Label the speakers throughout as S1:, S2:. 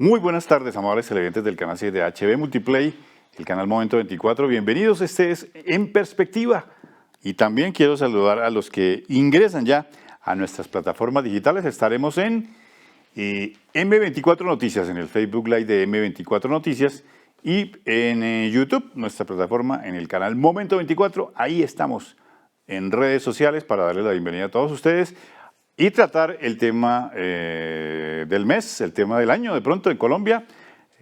S1: Muy buenas tardes, amables televidentes del canal 6 de HB Multiplay, el canal Momento 24. Bienvenidos, este es En Perspectiva. Y también quiero saludar a los que ingresan ya a nuestras plataformas digitales. Estaremos en M24 Noticias, en el Facebook Live de M24 Noticias y en YouTube, nuestra plataforma, en el canal Momento 24. Ahí estamos en redes sociales para darles la bienvenida a todos ustedes y tratar el tema del mes, el tema del año de pronto en Colombia,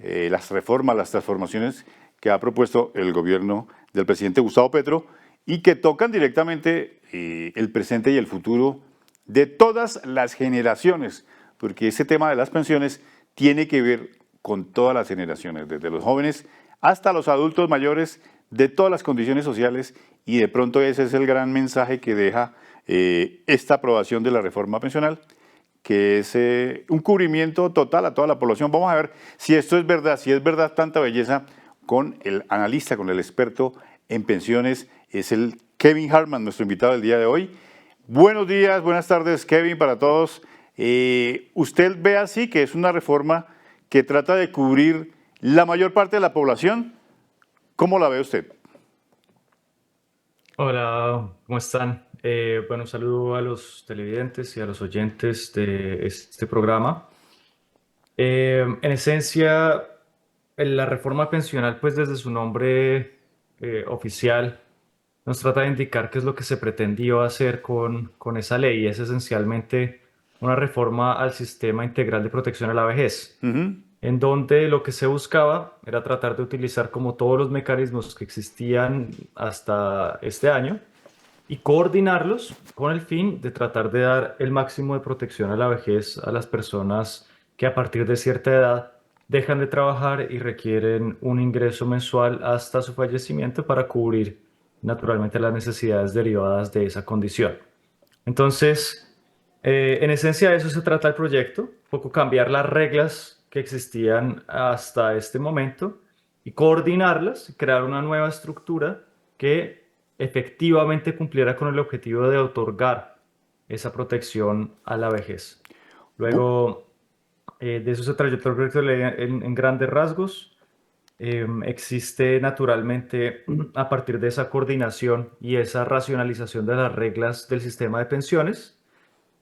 S1: las reformas, las transformaciones que ha propuesto el gobierno del presidente Gustavo Petro y que tocan directamente el presente y el futuro de todas las generaciones, porque ese tema de las pensiones tiene que ver con todas las generaciones, desde los jóvenes hasta los adultos mayores, de todas las condiciones sociales, y de pronto ese es el gran mensaje que deja esta aprobación de la reforma pensional, que es un cubrimiento total a toda la población. Vamos a ver si esto es verdad, si es verdad tanta belleza, con el analista, con el experto en pensiones, es el Kevin Hartman, nuestro invitado del día de hoy. Buenos días, buenas tardes, Kevin, para todos. ¿Usted ve así que es una reforma que trata de cubrir la mayor parte de la población? ¿Cómo la ve usted?
S2: Hola, ¿cómo están? Bueno, un saludo a los televidentes y a los oyentes de este programa. En esencia, la reforma pensional, pues desde su nombre oficial, nos trata de indicar qué es lo que se pretendió hacer con esa ley. Es esencialmente una reforma al sistema integral de protección a la vejez,
S1: Ujú.
S2: en donde lo que se buscaba era tratar de utilizar como todos los mecanismos que existían hasta este año y coordinarlos con el fin de tratar de dar el máximo de protección a la vejez a las personas que a partir de cierta edad dejan de trabajar y requieren un ingreso mensual hasta su fallecimiento para cubrir naturalmente las necesidades derivadas de esa condición. Entonces, en esencia de eso se trata el proyecto, un poco cambiar las reglas que existían hasta este momento y coordinarlas, crear una nueva estructura que efectivamente cumpliera con el objetivo de otorgar esa protección a la vejez.
S1: Bu-
S2: Luego, de eso se trata el proyecto de ley en grandes rasgos. Existe naturalmente, a partir de esa coordinación y esa racionalización de las reglas del sistema de pensiones,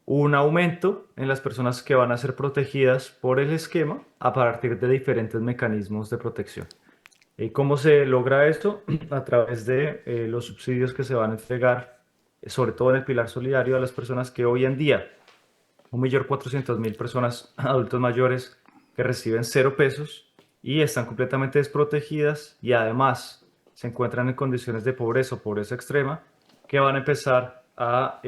S2: un aumento en las personas que van a ser protegidas por el esquema a partir de diferentes mecanismos de protección. ¿Y cómo se logra esto? A través de los subsidios que se van a entregar, sobre todo en el pilar solidario, a las personas que hoy en día, 1.400.000 personas, adultos mayores, que reciben 0 pesos y están completamente desprotegidas y además se encuentran en condiciones de pobreza o pobreza extrema, que van a empezar a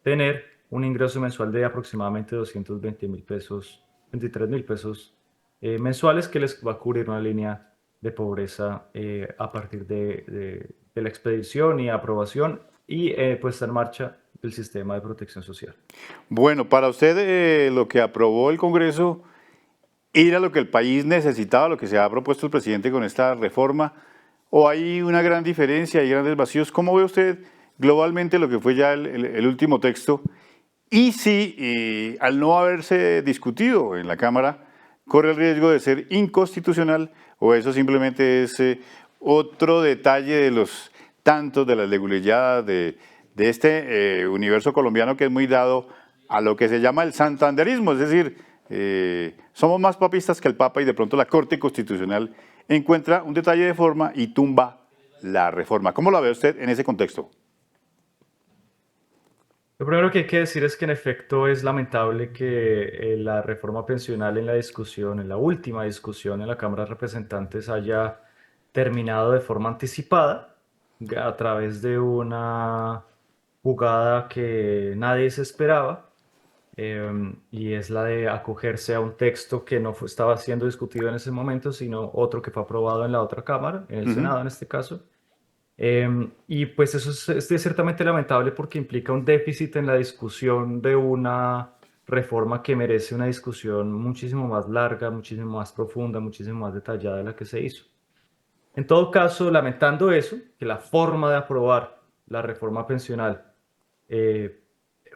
S2: tener un ingreso mensual de aproximadamente 220.000 pesos, 23.000 pesos mensuales, que les va a cubrir una línea de pobreza a partir de la expedición y aprobación y puesta en marcha del sistema de protección social.
S1: Bueno, para usted lo que aprobó el Congreso era lo que el país necesitaba, lo que se ha propuesto el presidente con esta reforma, o hay una gran diferencia, hay grandes vacíos. ¿Cómo ve usted globalmente lo que fue ya el último texto? Y si al no haberse discutido en la Cámara, corre el riesgo de ser inconstitucional, o eso simplemente es otro detalle de los tantos de las leguleyadas de este universo colombiano que es muy dado a lo que se llama el santanderismo, es decir, somos más papistas que el Papa, y de pronto la Corte Constitucional encuentra un detalle de forma y tumba la reforma. ¿Cómo la ve usted en ese contexto?
S2: Lo primero que hay que decir es que en efecto es lamentable que la reforma pensional en la discusión, en la última discusión en la Cámara de Representantes, haya terminado de forma anticipada a través de una jugada que nadie se esperaba, y es la de acogerse a un texto que no estaba siendo discutido en ese momento, sino otro que fue aprobado en la otra Cámara, en el
S1: Ujú.
S2: Senado en este caso. Y pues eso es ciertamente lamentable porque implica un déficit en la discusión de una reforma que merece una discusión muchísimo más larga, muchísimo más profunda, muchísimo más detallada de la que se hizo. En todo caso, lamentando eso, que la forma de aprobar la reforma pensional eh,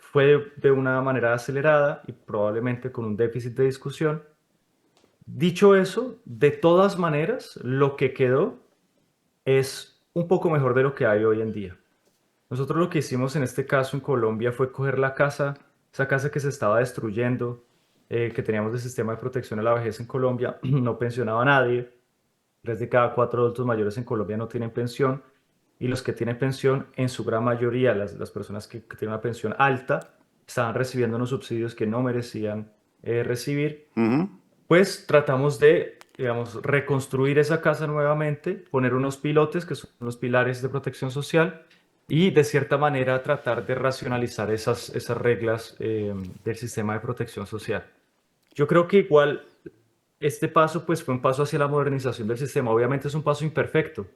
S2: fue de una manera acelerada y probablemente con un déficit de discusión, Dicho eso, de todas maneras, lo que quedó es un poco mejor de lo que hay hoy en día. Nosotros lo que hicimos en este caso en Colombia fue coger la casa, esa casa que se estaba destruyendo, que teníamos de sistema de protección a la vejez en Colombia, no pensionaba a nadie. 3 de cada 4 adultos mayores en Colombia no tienen pensión y los que tienen pensión, en su gran mayoría, las personas que tienen una pensión alta, estaban recibiendo unos subsidios que no merecían recibir.
S1: Ujú.
S2: Pues tratamos de, digamos, reconstruir esa casa nuevamente, poner unos pilotes que son los pilares de protección social y de cierta manera tratar de racionalizar esas reglas del sistema de protección social. Yo creo que igual este paso pues fue un paso hacia la modernización del sistema. Obviamente es un paso imperfecto.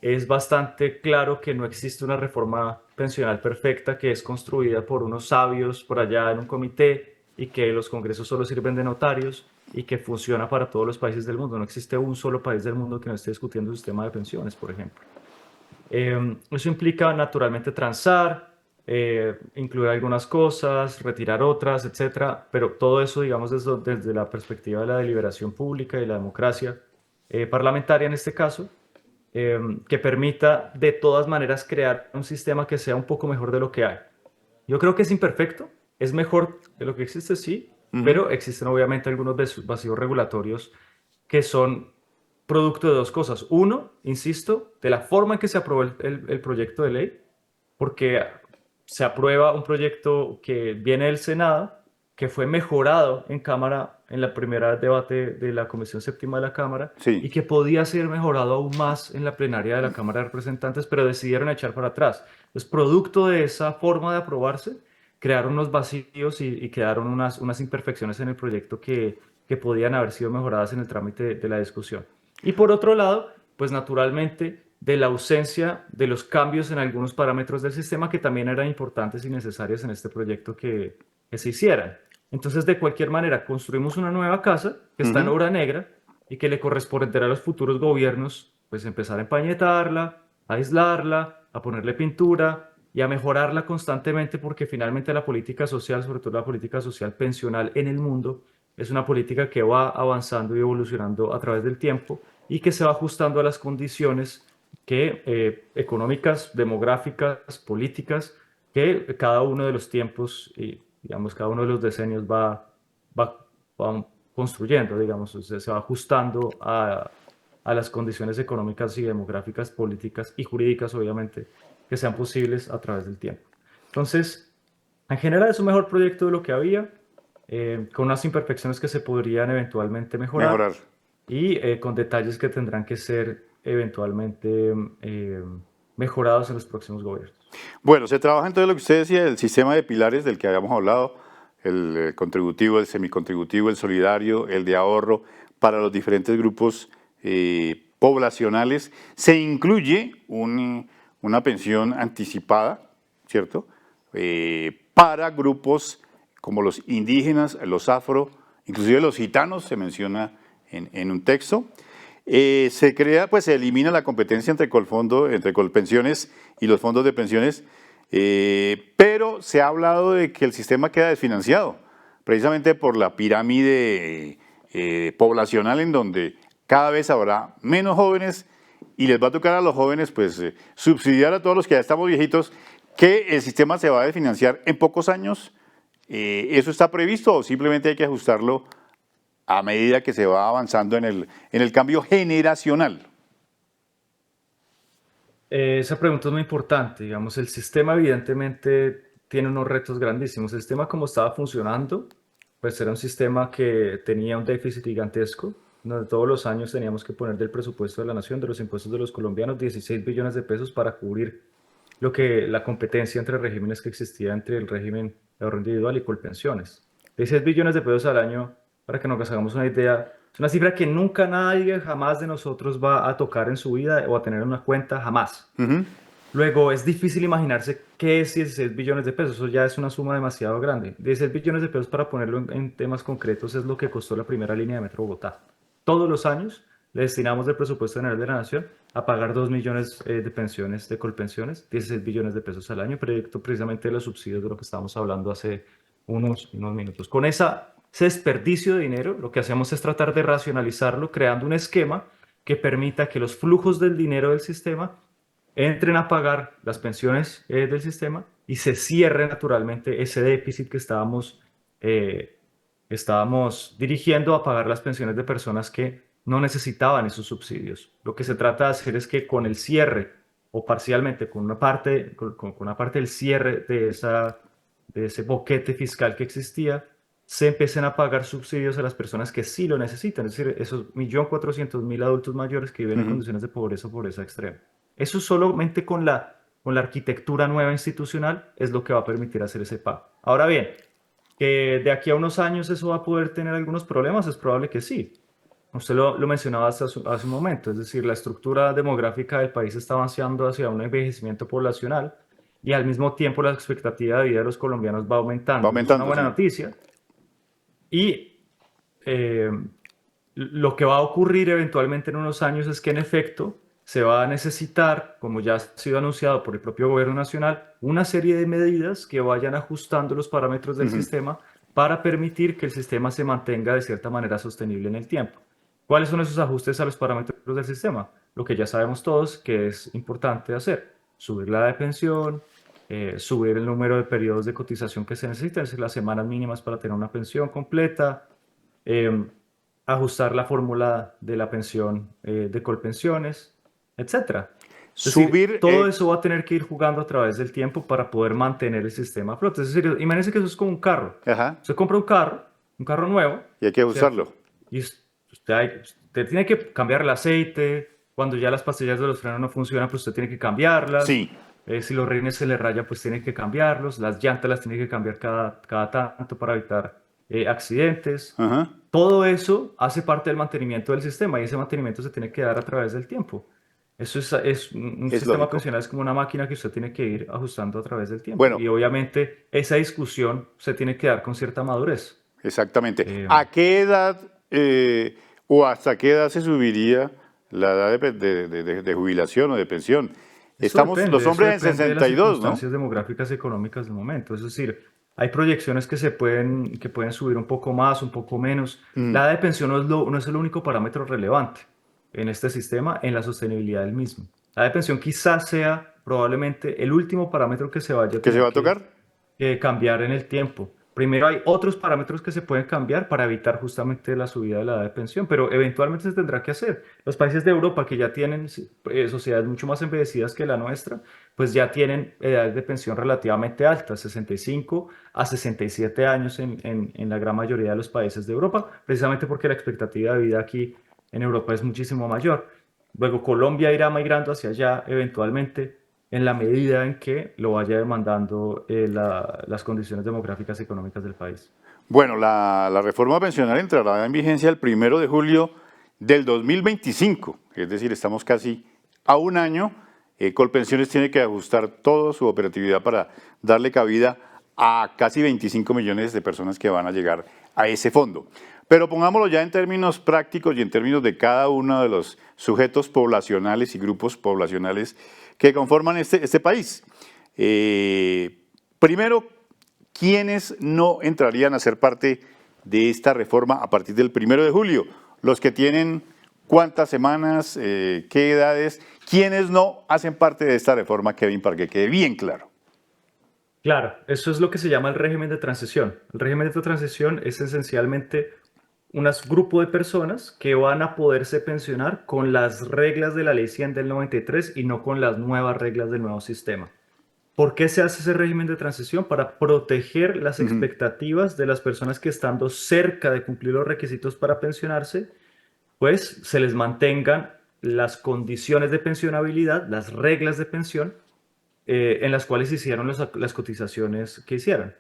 S2: Es bastante claro que no existe una reforma pensional perfecta que es construida por unos sabios por allá en un comité y que los congresos solo sirven de notarios y que funciona para todos los países del mundo. No existe un solo país del mundo que no esté discutiendo su sistema de pensiones, por ejemplo. Eso implica naturalmente transar, incluir algunas cosas, retirar otras, etcétera, pero todo eso, digamos, desde la perspectiva de la deliberación pública y la democracia parlamentaria en este caso, que permita de todas maneras crear un sistema que sea un poco mejor de lo que hay. Yo creo que es imperfecto, es mejor de lo que existe, sí,
S1: Ujú.
S2: pero existen obviamente algunos vacíos regulatorios que son producto de dos cosas. Uno, insisto, de la forma en que se aprobó el proyecto de ley, porque se aprueba un proyecto que viene del Senado, que fue mejorado en Cámara en la primera debate de la Comisión Séptima de la Cámara y
S1: Sí.
S2: que podía ser mejorado aún más en la plenaria de la Cámara de Representantes, pero decidieron echar para atrás. Entonces, producto de esa forma de aprobarse, crearon unos vacíos y quedaron unas imperfecciones en el proyecto que podían haber sido mejoradas en el trámite de la discusión. Y por otro lado, pues naturalmente de la ausencia de los cambios en algunos parámetros del sistema que también eran importantes y necesarios en este proyecto que se hicieran. Entonces, de cualquier manera, construimos una nueva casa que está en
S1: Ujú.
S2: obra negra y que le corresponderá a los futuros gobiernos, pues empezar a empañetarla, a aislarla, a ponerle pintura y a mejorarla constantemente porque finalmente la política social, sobre todo la política social pensional en el mundo, es una política que va avanzando y evolucionando a través del tiempo y que se va ajustando a las condiciones económicas, demográficas, políticas, que cada uno de los tiempos y, digamos, cada uno de los decenios va construyendo, digamos, se va ajustando a las condiciones económicas y demográficas, políticas y jurídicas, obviamente, que sean posibles a través del tiempo. Entonces, en general es un mejor proyecto de lo que había, con unas imperfecciones que se podrían eventualmente mejorar
S1: Mejorar.
S2: y con detalles que tendrán que ser eventualmente mejorados en los próximos gobiernos.
S1: Bueno, se trabaja entonces lo que usted decía, el sistema de pilares del que habíamos hablado, el contributivo, el semicontributivo, el solidario, el de ahorro para los diferentes grupos poblacionales. Se incluye una pensión anticipada, ¿cierto? Para grupos como los indígenas, los afro, inclusive los gitanos, se menciona en un texto. Se crea, pues se elimina la competencia entre Colfondo, entre Colpensiones y los fondos de pensiones, pero se ha hablado de que el sistema queda desfinanciado, precisamente por la pirámide poblacional en donde cada vez habrá menos jóvenes y les va a tocar a los jóvenes pues subsidiar a todos los que ya estamos viejitos, que el sistema se va a desfinanciar en pocos años. ¿Eso está previsto o simplemente hay que ajustarlo a medida que se va avanzando en el cambio generacional?
S2: Esa pregunta es muy importante. Digamos, el sistema evidentemente tiene unos retos grandísimos. El sistema como estaba funcionando, pues era un sistema que tenía un déficit gigantesco, donde todos los años teníamos que poner del presupuesto de la nación, de los impuestos de los colombianos, 16 billones de pesos para cubrir la competencia entre regímenes que existía entre el régimen de ahorro individual y Colpensiones. 16 billones de pesos al año, para que nos hagamos una idea, es una cifra que nunca nadie jamás de nosotros va a tocar en su vida o a tener en una cuenta jamás.
S1: Ujú.
S2: Luego, es difícil imaginarse qué es 16 billones de pesos, eso ya es una suma demasiado grande. 16 billones de pesos, para ponerlo en temas concretos, es lo que costó la primera línea de Metro Bogotá. Todos los años le destinamos del presupuesto general de la Nación a pagar 2 millones de pensiones, de colpensiones, 16 billones de pesos al año, proyecto precisamente de los subsidios de lo que estábamos hablando hace unos minutos. Con esa ese desperdicio de dinero, lo que hacemos es tratar de racionalizarlo creando un esquema que permita que los flujos del dinero del sistema entren a pagar las pensiones del sistema y se cierre naturalmente ese déficit que eh, estábamos dirigiendo a pagar las pensiones de personas que no necesitaban esos subsidios. Lo que se trata de hacer es que con el cierre o parcialmente con con una parte del cierre de ese boquete fiscal que existía, se empiecen a pagar subsidios a las personas que sí lo necesitan, es decir, esos 1.400.000 adultos mayores que viven en
S1: Ujú.
S2: condiciones de pobreza o pobreza extrema. Eso solamente con la arquitectura nueva institucional es lo que va a permitir hacer ese pago. Ahora bien, que de aquí a unos años eso va a poder tener algunos problemas, es probable que sí. Usted lo mencionaba hace un momento, es decir, la estructura demográfica del país está avanzando hacia un envejecimiento poblacional y al mismo tiempo la expectativa de vida de los colombianos va
S1: Va
S2: aumentando. Eso es una
S1: aumentando,
S2: buena
S1: sí.
S2: noticia. Y eh, lo que va a ocurrir eventualmente en unos años es que en efecto se va a necesitar, como ya ha sido anunciado por el propio gobierno nacional, una serie de medidas que vayan ajustando los parámetros del
S1: Ujú.
S2: sistema para permitir que el sistema se mantenga de cierta manera sostenible en el tiempo. ¿Cuáles son esos ajustes a los parámetros del sistema? Lo que ya sabemos todos que es importante hacer: subir la edad de pensión, subir el número de periodos de cotización que se necesitan, es decir, las semanas mínimas para tener una pensión completa, eh, ajustar la fórmula de la pensión de Colpensiones, etcétera. Es decir,
S1: Subir,
S2: todo eso va a tener que ir jugando a través del tiempo para poder mantener el sistema a flote. Es decir, imagínense que eso es como un carro.
S1: ajá,
S2: Usted compra un carro nuevo,
S1: y hay que
S2: ¿cierto?
S1: usarlo.
S2: Y usted tiene que cambiar el aceite. Cuando ya las pastillas de los frenos no funcionan, pues usted tiene que cambiarlas.
S1: Sí,
S2: Si los rines se le rayan, pues tiene que cambiarlos. Las llantas las tiene que cambiar cada tanto para evitar accidentes.
S1: ajá.
S2: Todo eso hace parte del mantenimiento del sistema y ese mantenimiento se tiene que dar a través del tiempo. Eso es un
S1: Es
S2: sistema
S1: lógico.
S2: pensional, es como una máquina que usted tiene que ir ajustando a través del tiempo.
S1: Bueno,
S2: Y obviamente esa discusión se tiene que dar con cierta madurez.
S1: exactamente.
S2: Eh,
S1: ¿A qué edad o hasta qué edad se subiría la edad de jubilación o de pensión? Estamos los
S2: Eso
S1: hombres en
S2: depende de las
S1: 62, ¿no?
S2: circunstancias demográficas y económicas del momento. Es decir, hay proyecciones que pueden subir un poco más, un poco menos.
S1: Mm.
S2: La edad de pensión no es el único parámetro relevante en este sistema, en la sostenibilidad del mismo. La edad de pensión quizás sea probablemente el último parámetro que se vaya a
S1: ¿Qué se va
S2: tener
S1: a tocar?
S2: que cambiar en el tiempo. Primero hay otros parámetros que se pueden cambiar para evitar justamente la subida de la edad de pensión, pero eventualmente se tendrá que hacer. Los países de Europa que ya tienen sociedades mucho más envejecidas que la nuestra, pues ya tienen edades de pensión relativamente altas, 65 a 67 años en la gran mayoría de los países de Europa, precisamente porque la expectativa de vida aquí en Europa es muchísimo mayor. Luego Colombia irá migrando hacia allá eventualmente en la medida en que lo vaya demandando las condiciones demográficas y económicas del país.
S1: Bueno, la reforma pensional entrará en vigencia el 1 de julio del 2025, es decir, estamos casi a un año. Colpensiones tiene que ajustar toda su operatividad para darle cabida a casi 25 millones de personas que van a llegar a ese fondo. Pero pongámoslo ya en términos prácticos y en términos de cada uno de los sujetos poblacionales y grupos poblacionales que conforman este país. Primero, ¿quiénes no entrarían a ser parte de esta reforma a partir del 1 de julio? Los que tienen cuántas semanas, qué edades, ¿quiénes no hacen parte de esta reforma, Kevin, para que quede bien claro?
S2: Claro, eso es lo que se llama el régimen de transición. El régimen de transición es esencialmente un grupo de personas que van a poderse pensionar con las reglas de la Ley 100 del 93 y no con las nuevas reglas del nuevo sistema. ¿Por qué se hace ese régimen de transición? Para proteger las
S1: Ujú.
S2: expectativas de las personas que estando cerca de cumplir los requisitos para pensionarse, pues se les mantengan las condiciones de pensionabilidad, las reglas de pensión en las cuales hicieron las cotizaciones que hicieron.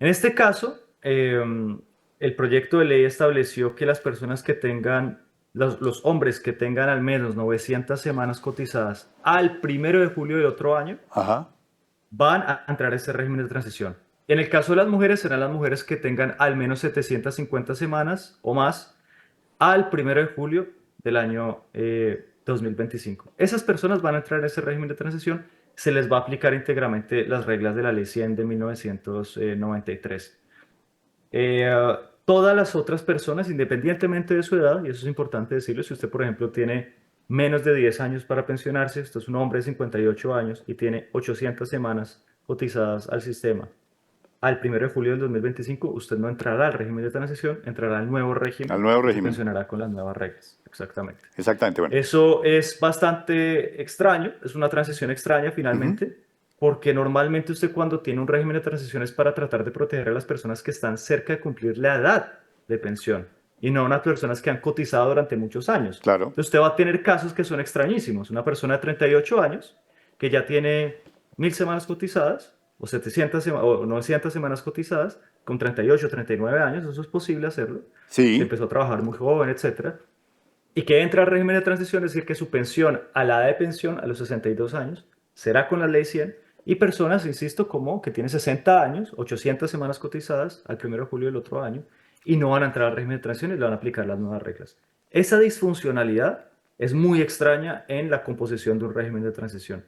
S2: En este caso, el proyecto de ley estableció que las personas que tengan, los hombres que tengan al menos 900 semanas cotizadas al 1 de julio del otro año,
S1: Ajá.
S2: van a entrar a este régimen de transición. En el caso de las mujeres, serán las mujeres que tengan al menos 750 semanas o más al 1 de julio del año 2025. Esas personas van a entrar en ese régimen de transición. Se les va a aplicar íntegramente las reglas de la Ley 100 de 1993. todas las otras personas, independientemente de su edad, y eso es importante decirlo, si usted, por ejemplo, tiene menos de 10 años para pensionarse, usted es un hombre de 58 años y tiene 800 semanas cotizadas al sistema, al 1 de julio del 2025, usted no entrará al régimen de transición, entrará al nuevo régimen
S1: al nuevo
S2: y se
S1: régimen.
S2: pensionará con las nuevas reglas. Exactamente.
S1: Exactamente, bueno.
S2: Eso es bastante extraño, es una transición extraña
S1: Ujú.
S2: finalmente, porque normalmente usted cuando tiene un régimen de transición es para tratar de proteger a las personas que están cerca de cumplir la edad de pensión y no a unas personas que han cotizado durante muchos años.
S1: Claro.
S2: Entonces usted va a tener casos que son extrañísimos. Una persona de 38 años que ya tiene 1000 semanas cotizadas o 700 o 900 semanas cotizadas con 38, 39 años, eso es posible hacerlo, que
S1: Sí,
S2: empezó a trabajar muy joven, etcétera y que entra al régimen de transición, es decir, que su pensión a la edad de pensión, a los 62 años, será con la ley 100, y personas, insisto, como que tienen 60 años, 800 semanas cotizadas al 1 de julio del otro año, y no van a entrar al régimen de transición y le van a aplicar las nuevas reglas. Esa disfuncionalidad es muy extraña en la composición de un régimen de transición.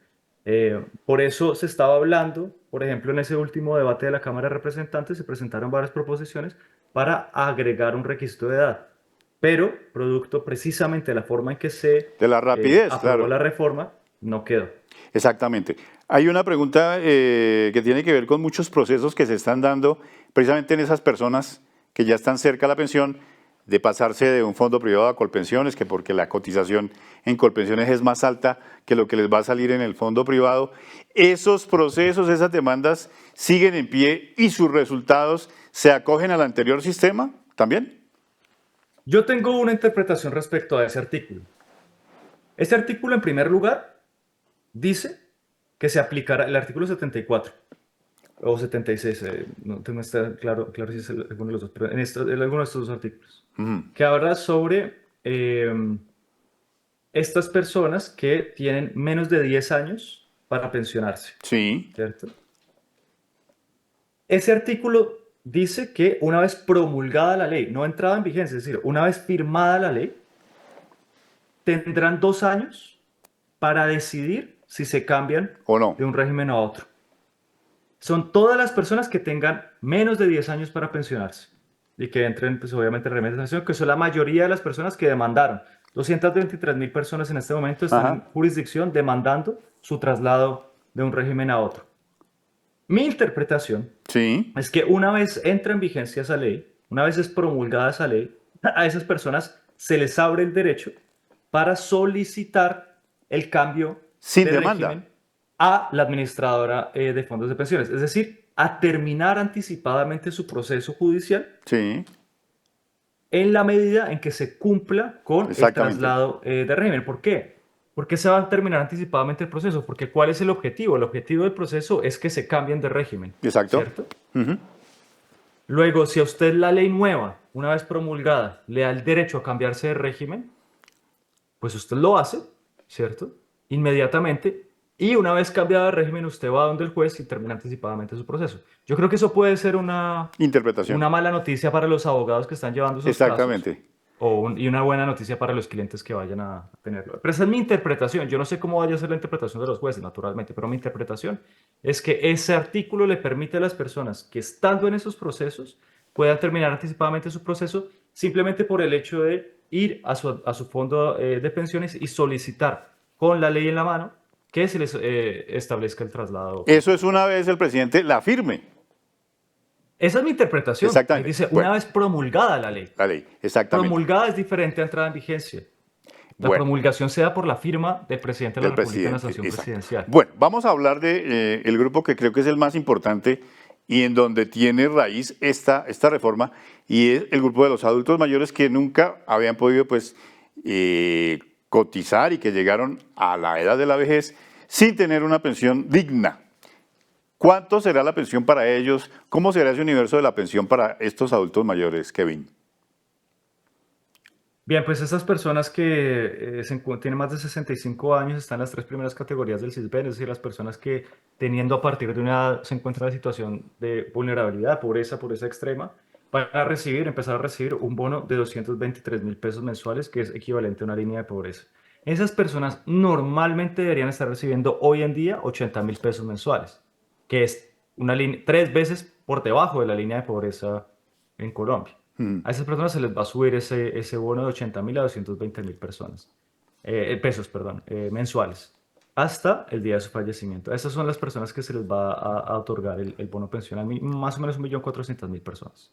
S2: Por eso se estaba hablando, por ejemplo, en ese último debate de la Cámara de Representantes se presentaron varias proposiciones para agregar un requisito de edad, pero producto precisamente de la forma en que se
S1: de la rapidez,
S2: aprobó
S1: claro.
S2: la reforma, no quedó.
S1: Exactamente. Hay una pregunta que tiene que ver con muchos procesos que se están dando precisamente en esas personas que ya están cerca de la pensión, de pasarse de un fondo privado a Colpensiones, que porque la cotización en Colpensiones es más alta que lo que les va a salir en el fondo privado. Esos procesos, esas demandas siguen en pie y sus resultados se acogen al anterior sistema también.
S2: Yo tengo una interpretación respecto a ese artículo. Ese artículo, en primer lugar, dice que se aplicará el artículo 74 o 76, no tengo está claro si es alguno de los dos, pero en alguno de estos dos artículos, que habla sobre estas personas que tienen menos de 10 años para pensionarse,
S1: Sí,
S2: ¿cierto? Ese artículo dice que una vez promulgada la ley, no entrada en vigencia, es decir, una vez firmada la ley, tendrán 2 años para decidir si se cambian
S1: o no.
S2: de un régimen a otro. Son todas las personas que tengan menos de 10 años para pensionarse y que entren, pues obviamente, en régimen de transición, que son la mayoría de las personas que demandaron. 223.000 personas en este momento están en
S1: Ajá.
S2: jurisdicción demandando su traslado de un régimen a otro. Mi interpretación
S1: Sí,
S2: es que una vez entra en vigencia esa ley, una vez es promulgada esa ley, a esas personas se les abre el derecho para solicitar el cambio
S1: sin
S2: de
S1: demanda.
S2: régimen a la administradora de fondos de pensiones, es decir, a terminar anticipadamente su proceso judicial
S1: Sí,
S2: en la medida en que se cumpla con el
S1: exactamente.
S2: traslado de régimen. ¿Por qué? ¿Por qué se va a terminar anticipadamente el proceso? Porque ¿cuál es el objetivo? El objetivo del proceso es que se cambien de régimen,
S1: Exacto.
S2: ¿cierto?
S1: Ujú.
S2: Luego, si a usted la ley nueva, una vez promulgada, le da el derecho a cambiarse de régimen, pues usted lo hace, ¿cierto? Inmediatamente. Y una vez cambiado de régimen, usted va donde el juez y termina anticipadamente su proceso. Yo creo que eso puede ser
S1: Interpretación.
S2: una mala noticia para los abogados que están llevando esos casos
S1: Exactamente.
S2: y una buena noticia para los clientes que vayan a tenerlo. Pero esa es mi interpretación. Yo no sé cómo vaya a ser la interpretación de los jueces, naturalmente, pero mi interpretación es que ese artículo le permite a las personas que estando en esos procesos puedan terminar anticipadamente su proceso simplemente por el hecho de ir a su fondo de pensiones y solicitar con la ley en la mano que se les establezca el traslado
S1: Eso es
S2: completo.
S1: una vez el presidente la firme.
S2: Esa es mi interpretación. Ahí
S1: Exactamente.
S2: dice, una
S1: Bueno,
S2: vez promulgada la ley.
S1: la ley. Exactamente.
S2: Promulgada es diferente a entrada en vigencia. La
S1: Bueno,
S2: promulgación se da por la firma del presidente de la
S1: del
S2: República en la
S1: presidente.
S2: sanción
S1: Exacto.
S2: presidencial.
S1: Bueno, vamos a hablar de el grupo que creo que es el más importante y en donde tiene raíz esta reforma y es el grupo de los adultos mayores que nunca habían podido pues cotizar y que llegaron a la edad de la vejez sin tener una pensión digna. ¿Cuánto será la pensión para ellos? ¿Cómo será ese universo de la pensión para estos adultos mayores, Kevin?
S2: Bien, pues esas personas que tienen más de 65 años están en las tres primeras categorías del CISBEN, es decir, las personas que teniendo a partir de una edad se encuentran en una situación de vulnerabilidad, pobreza extrema, van a empezar a recibir un bono de 223.000 pesos mensuales, que es equivalente a una línea de pobreza. Esas personas normalmente deberían estar recibiendo hoy en día 80.000 pesos mensuales, que es una línea 3 veces por debajo de la línea de pobreza en Colombia. A esas personas se les va a subir ese bono de 80.000 a 220.000 pesos, perdón, mensuales, hasta el día de su fallecimiento. Esas son las personas que se les va a otorgar el bono pensional, más o menos 1.400.000 personas.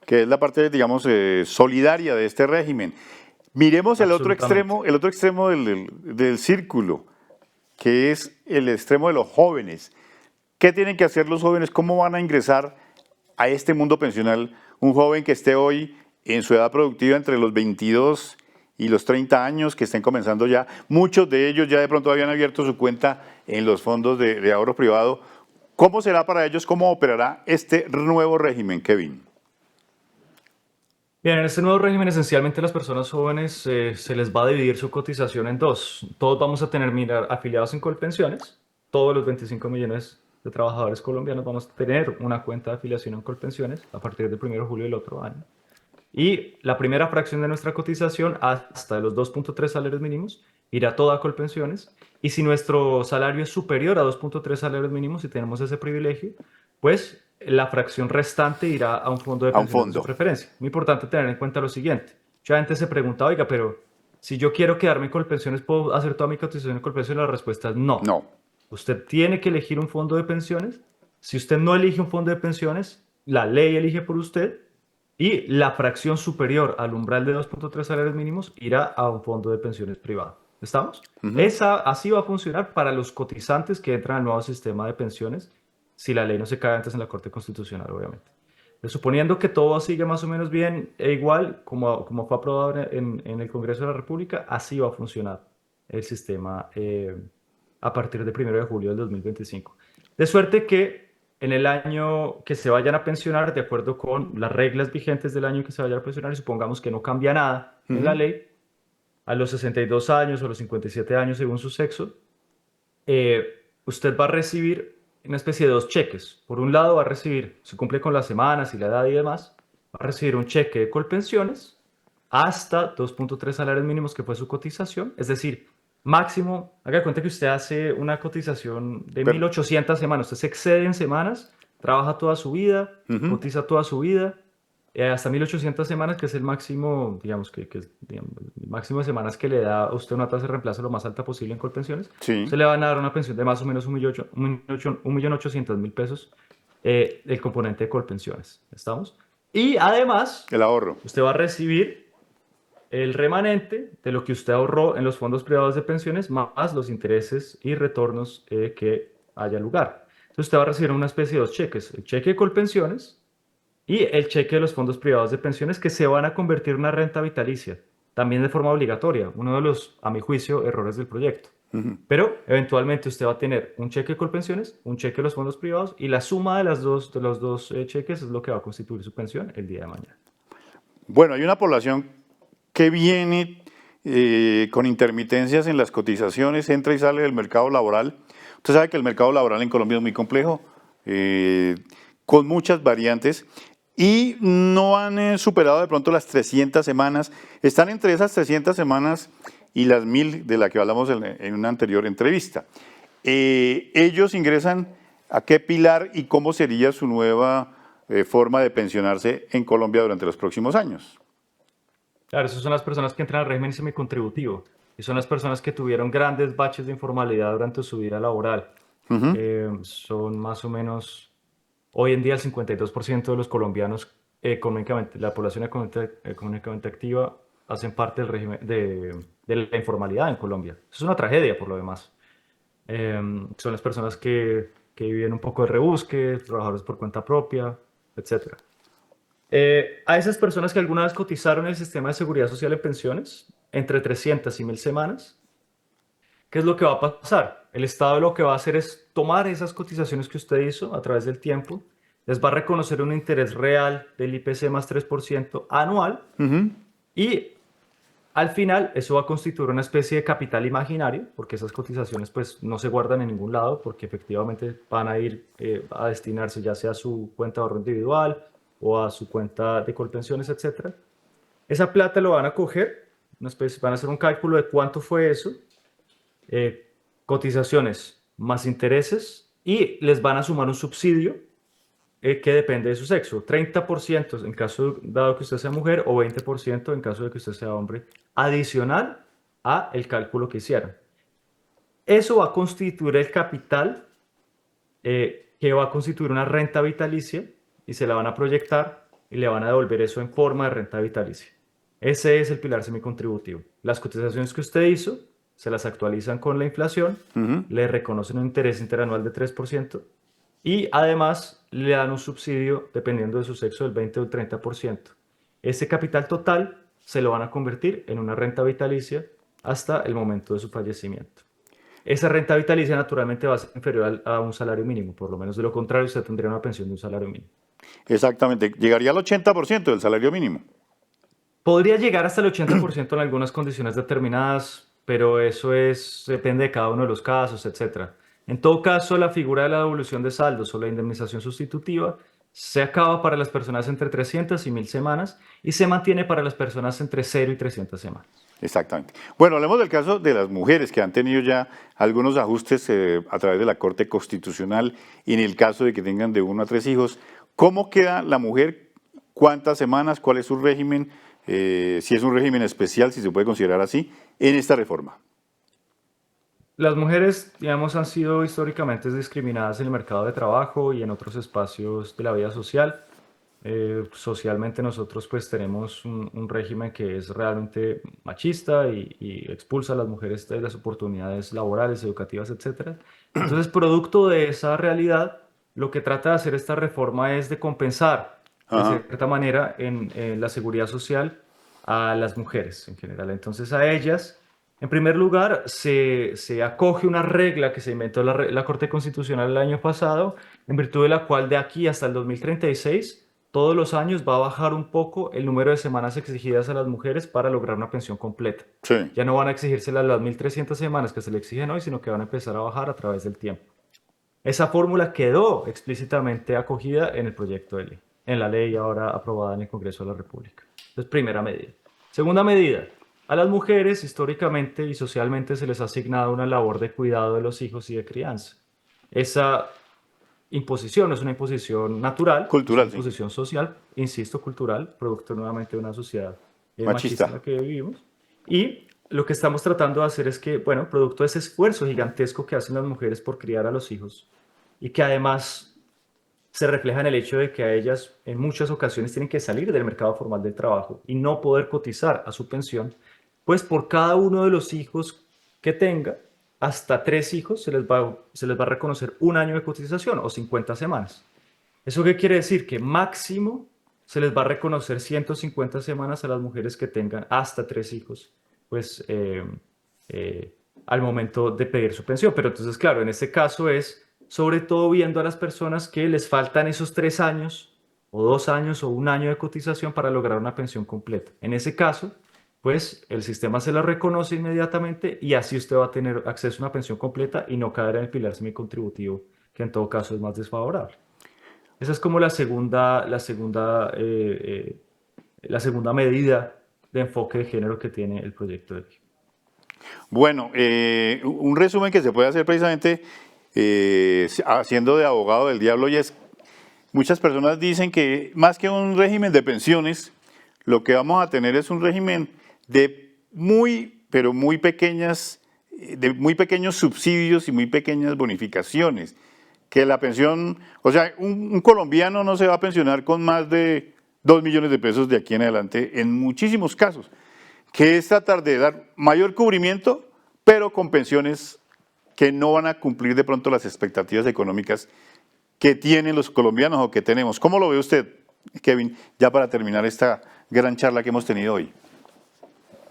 S1: Que es la parte, digamos, solidaria de este régimen. Miremos
S2: Absolutamente.
S1: el otro extremo del círculo, que es el extremo de los jóvenes. ¿Qué tienen que hacer los jóvenes? ¿Cómo van a ingresar a este mundo pensional? Un joven que esté hoy en su edad productiva entre los 22 y los 30 años, que estén comenzando ya. Muchos de ellos ya de pronto habían abierto su cuenta en los fondos de ahorro privado. ¿Cómo será para ellos? ¿Cómo operará este nuevo régimen, Kevin?
S2: Bien, en este nuevo régimen esencialmente las personas jóvenes se les va a dividir su cotización en dos. Todos vamos a tener afiliados en Colpensiones. Todos los 25 millones de trabajadores colombianos vamos a tener una cuenta de afiliación en Colpensiones a partir del 1 de julio del otro año. Y la primera fracción de nuestra cotización hasta los 2.3 salarios mínimos irá toda a Colpensiones. Y si nuestro salario es superior a 2.3 salarios mínimos y tenemos ese privilegio, pues la fracción restante irá a un fondo de
S1: A un
S2: pensiones de su
S1: fondo.
S2: preferencia. Muy importante tener en cuenta lo siguiente. Mucha gente se pregunta, oiga, pero si yo quiero quedarme en Colpensiones, ¿puedo hacer toda mi cotización en Colpensiones? La respuesta es no.
S1: No.
S2: Usted tiene que elegir un fondo de pensiones. Si usted no elige un fondo de pensiones, la ley elige por usted y la fracción superior al umbral de 2.3 salarios mínimos irá a un fondo de pensiones privado. ¿Estamos? Así va a funcionar para los cotizantes que entran al nuevo sistema de pensiones, si la ley no se cae antes en la Corte Constitucional, obviamente. Suponiendo que todo sigue más o menos bien e igual como fue aprobado en el Congreso de la República, así va a funcionar el sistema a partir del 1 de julio del 2025. De suerte que en el año que se vayan a pensionar, de acuerdo con las reglas vigentes del año que se vayan a pensionar, y supongamos que no cambia nada en la ley, a los 62 años o los 57 años según su sexo, usted va a recibir una especie de dos cheques. Por un lado va a recibir, se cumple con las semanas y la edad y demás, va a recibir un cheque de Colpensiones hasta 2.3 salarios mínimos que fue su cotización, es decir, máximo, haga de cuenta que usted hace una cotización de
S1: Pero,
S2: 1.800 semanas, usted se excede en semanas, trabaja toda su vida, cotiza toda su vida, hasta 1.800 semanas, que es el máximo, digamos, digamos, el máximo de semanas que le da a usted una tasa de reemplazo lo más alta posible en Colpensiones,
S1: sí,
S2: se le van a dar una pensión de más o menos 1.800.000 pesos, el componente de Colpensiones. ¿Estamos? Y además,
S1: el ahorro.
S2: usted va a recibir el remanente de lo que usted ahorró en los fondos privados de pensiones, más los intereses y retornos que haya lugar. Entonces usted va a recibir una especie de dos cheques, el cheque de Colpensiones y el cheque de los fondos privados de pensiones, que se van a convertir en una renta vitalicia, también de forma obligatoria, uno de los, a mi juicio, errores del proyecto. Pero eventualmente usted va a tener un cheque de Colpensiones, un cheque de los fondos privados, y la suma de los dos cheques es lo que va a constituir su pensión el día de mañana.
S1: Bueno, hay una población que viene con intermitencias en las cotizaciones, entra y sale del mercado laboral. Usted sabe que el mercado laboral en Colombia es muy complejo, con muchas variantes, y no han superado de pronto las 300 semanas. Están entre esas 300 semanas y las 1.000 de las que hablamos en una anterior entrevista. Ellos ingresan a qué pilar y cómo sería su nueva forma de pensionarse en Colombia durante los próximos años.
S2: Claro, esas son las personas que entran al régimen semicontributivo y son las personas que tuvieron grandes baches de informalidad durante su vida laboral. Son más o menos, hoy en día el 52% de los colombianos económicamente, la población económicamente activa, hacen parte del régimen de la informalidad en Colombia. Eso es una tragedia por lo demás. Son las personas que viven un poco de rebusque, trabajadores por cuenta propia, etcétera. A esas personas que alguna vez cotizaron en el sistema de seguridad social en pensiones, entre 300 y 1.000 semanas, ¿qué es lo que va a pasar? El Estado lo que va a hacer es tomar esas cotizaciones que usted hizo a través del tiempo, les va a reconocer un interés real del IPC más 3% anual y al final eso va a constituir una especie de capital imaginario, porque esas cotizaciones pues no se guardan en ningún lado, porque efectivamente van a ir a destinarse ya sea a su cuenta de ahorro individual o a su cuenta de Colpensiones, etc. Esa plata lo van a coger, van a hacer un cálculo de cuánto fue eso, cotizaciones más intereses, y les van a sumar un subsidio que depende de su sexo. 30% en caso dado que usted sea mujer o 20% en caso de que usted sea hombre, adicional a el cálculo que hicieron. Eso va a constituir el capital que va a constituir una renta vitalicia y se la van a proyectar y le van a devolver eso en forma de renta vitalicia. Ese es el pilar semicontributivo. Las cotizaciones que usted hizo se las actualizan con la inflación,
S1: Ujú.
S2: le reconocen un interés interanual de 3% y además le dan un subsidio, dependiendo de su sexo, del 20 o el 30%. Ese capital total se lo van a convertir en una renta vitalicia hasta el momento de su fallecimiento. Esa renta vitalicia naturalmente va a ser inferior a un salario mínimo, por lo menos de lo contrario usted tendría una pensión de un salario mínimo.
S1: Exactamente, llegaría al 80% del salario mínimo.
S2: Podría llegar hasta el 80% en algunas condiciones determinadas, pero depende de cada uno de los casos, etcétera. En todo caso, la figura de la devolución de saldos o la indemnización sustitutiva se acaba para las personas entre 300 y 1000 semanas y se mantiene para las personas entre 0 y 300 semanas.
S1: Exactamente. Bueno, hablemos del caso de las mujeres que han tenido ya algunos ajustes a través de la Corte Constitucional y en el caso de que tengan de 1 a 3 hijos. ¿Cómo queda la mujer? ¿Cuántas semanas? ¿Cuál es su régimen? Si es un régimen especial, si se puede considerar así, en esta reforma.
S2: Las mujeres, digamos, han sido históricamente discriminadas en el mercado de trabajo y en otros espacios de la vida social. Socialmente nosotros pues tenemos un régimen que es realmente machista y expulsa a las mujeres de las oportunidades laborales, educativas, etcétera. Entonces, producto de esa realidad, lo que trata de hacer esta reforma es de compensar de
S1: Ajá.
S2: cierta manera en la seguridad social a las mujeres en general. Entonces, a ellas, en primer lugar, se acoge una regla que se inventó la Corte Constitucional el año pasado, en virtud de la cual de aquí hasta el 2036 todos los años va a bajar un poco el número de semanas exigidas a las mujeres para lograr una pensión completa.
S1: Sí.
S2: Ya no van a exigírselas las 1300 semanas que se le exigen hoy, sino que van a empezar a bajar a través del tiempo. Esa fórmula quedó explícitamente acogida en el proyecto de ley, en la ley ahora aprobada en el Congreso de la República. Entonces, primera medida. Segunda medida, a las mujeres históricamente y socialmente se les ha asignado una labor de cuidado de los hijos y de crianza. Esa imposición no es una imposición natural, es una
S1: Cultural, sí.
S2: imposición social, insisto, cultural, producto nuevamente de una sociedad machista en
S1: Machista.
S2: la que vivimos. Y lo que estamos tratando de hacer es que, bueno, producto de ese esfuerzo gigantesco que hacen las mujeres por criar a los hijos y que además se refleja en el hecho de que a ellas en muchas ocasiones tienen que salir del mercado formal del trabajo y no poder cotizar a su pensión, pues por cada uno de los hijos que tenga, hasta 3 hijos se les va a reconocer un año de cotización o 50 semanas. ¿Eso qué quiere decir? Que máximo se les va a reconocer 150 semanas a las mujeres que tengan hasta 3 hijos, pues eh, al momento de pedir su pensión. Pero entonces, claro, en este caso es sobre todo viendo a las personas que les faltan esos 3 años o 2 años o un año de cotización para lograr una pensión completa. En ese caso, pues el sistema se la reconoce inmediatamente y así usted va a tener acceso a una pensión completa y no caer en el pilar semicontributivo, que en todo caso es más desfavorable. Esa es como la segunda medida de enfoque de género que tiene el proyecto de ley.
S1: Bueno, un resumen que se puede hacer precisamente haciendo de abogado del diablo y es, muchas personas dicen que más que un régimen de pensiones, lo que vamos a tener es un régimen de pero muy pequeñas, de muy pequeños subsidios y muy pequeñas bonificaciones. Que la pensión, o sea, un colombiano no se va a pensionar con más de 2 millones de pesos de aquí en adelante en muchísimos casos, que es tratar de dar mayor cubrimiento, pero con pensiones que no van a cumplir de pronto las expectativas económicas que tienen los colombianos o que tenemos. ¿Cómo lo ve usted, Kevin, ya para terminar esta gran charla que hemos tenido hoy?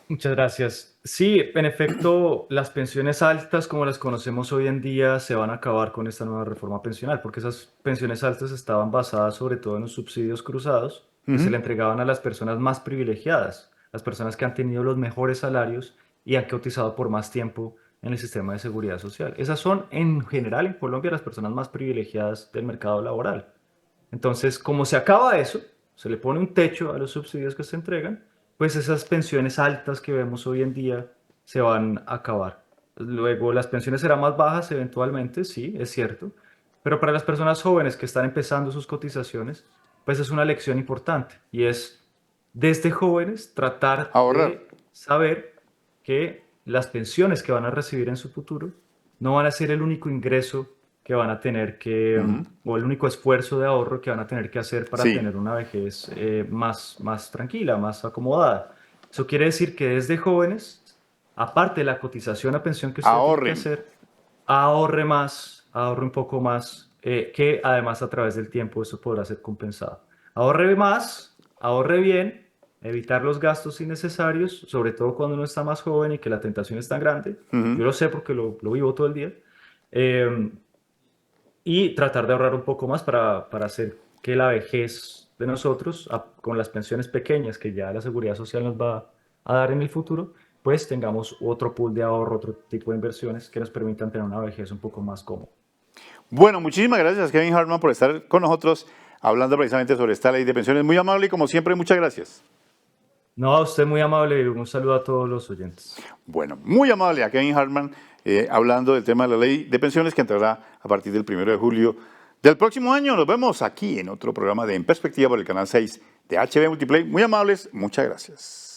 S2: Muchas gracias. Sí, en efecto, las pensiones altas como las conocemos hoy en día se van a acabar con esta nueva reforma pensional, porque esas pensiones altas estaban basadas sobre todo en los subsidios cruzados que se le entregaban a las personas más privilegiadas, las personas que han tenido los mejores salarios y han cotizado por más tiempo en el sistema de seguridad social. Esas son en general en Colombia las personas más privilegiadas del mercado laboral. Entonces, como se acaba eso, se le pone un techo a los subsidios que se entregan, pues esas pensiones altas que vemos hoy en día se van a acabar. Luego, las pensiones serán más bajas eventualmente, sí, es cierto, Pero para las personas jóvenes que están empezando sus cotizaciones, pues es una lección importante y es desde jóvenes tratar
S1: Ahorrar.
S2: de saber que las pensiones que van a recibir en su futuro no van a ser el único ingreso que van a tener que,
S1: Ujú.
S2: o el único esfuerzo de ahorro que van a tener que hacer para
S1: Sí,
S2: tener una vejez más tranquila, más acomodada. Eso quiere decir que desde jóvenes, aparte de la cotización a pensión que usted tiene que
S1: ahorren.
S2: hacer, ahorre más, ahorre un poco más, que además a través del tiempo eso podrá ser compensado. Ahorre más, ahorre bien, evitar los gastos innecesarios, sobre todo cuando uno está más joven y que la tentación es tan grande.
S1: Ujú.
S2: Yo lo sé porque lo vivo todo el día. Eh, y tratar de ahorrar un poco más para hacer que la vejez de nosotros, con las pensiones pequeñas que ya la Seguridad Social nos va a dar en el futuro, pues tengamos otro pool de ahorro, otro tipo de inversiones que nos permitan tener una vejez un poco más cómoda.
S1: Bueno, muchísimas gracias, Kevin Hartman, por estar con nosotros hablando precisamente sobre esta ley de pensiones. Muy amable y como siempre, muchas gracias.
S2: No, usted muy amable y un saludo a todos los oyentes.
S1: Bueno, muy amable a Kevin Hartman hablando del tema de la ley de pensiones que entrará a partir del 1 de julio del próximo año. Nos vemos aquí en otro programa de En Perspectiva por el canal 6 de HB Multiplay. Muy amables, muchas gracias.